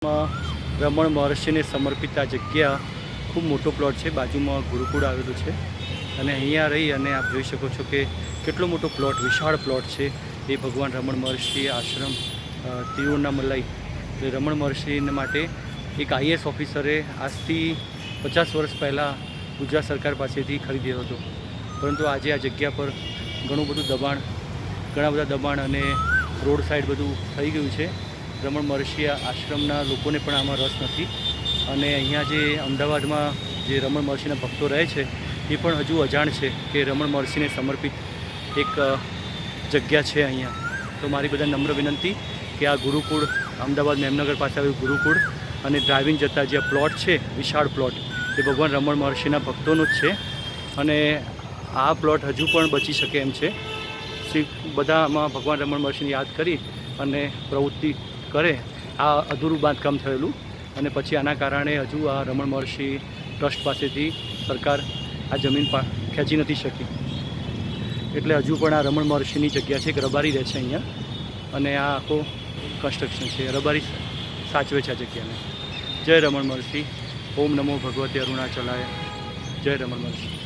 રમણ મહર્ષિને સમર્પિત આ જગ્યા ખૂબ મોટો પ્લોટ છે। બાજુમાં ગુરુકુળ આવેલું છે અને અહીંયા રહી અને આપ જોઈ શકો છો કે કેટલો મોટો પ્લોટ, વિશાળ પ્લોટ છે। એ ભગવાન રમણ મહર્ષિ આશ્રમ તિરુવન્નામલાઈ, રમણ મહર્ષિને માટે એક IAS ઓફિસરે આજથી 50 વર્ષ પહેલાં ગુજરાત સરકાર પાસેથી ખરીદ્યો હતો, પરંતુ આજે આ જગ્યા પર ઘણા બધા દબાણ અને રોડ સાઈડ બધું થઈ ગયું છે। રમણ મહર્ષિ આશ્રમના લોકોને પણ આમાં રસ નથી અને અહીંયા જે અમદાવાદમાં જે રમણ મહર્ષિના ભક્તો રહે છે એ પણ હજુ અજાણ છે કે રમણ મહર્ષિને સમર્પિત એક જગ્યા છે અહીંયા। તો મારી બધા નમ્ર વિનંતી કે આ ગુરુકુળ, અમદાવાદ મેમનગર પાસે આવેલું ગુરુકુળ અને ડ્રાઇવિંગ જતા જે પ્લોટ છે, વિશાળ પ્લોટ, એ ભગવાન રમણ મહર્ષિના ભક્તોનો જ છે અને આ પ્લોટ હજુ પણ બચી શકે એમ છે। બધામાં ભગવાન રમણ મહર્ષિને યાદ કરી અને પ્રવૃત્તિ કરે। આ અધૂરું બાંધકામ થયેલું અને પછી આના કારણે હજુ આ રમણ મહર્ષિ ટ્રસ્ટ પાસેથી સરકાર આ જમીન ખેંચી નથી શકી, એટલે હજુ પણ આ રમણ મહર્ષિની જગ્યા છે। એક રબારી રહે છે અહીંયા અને આ આખો કન્સ્ટ્રક્શન છે, રબારી સાચવે છે આ જગ્યાને। જય રમણ મહર્ષિ, ઓમ નમો ભગવતે અરુણાચલાય, જય રમણ મહર્ષિ।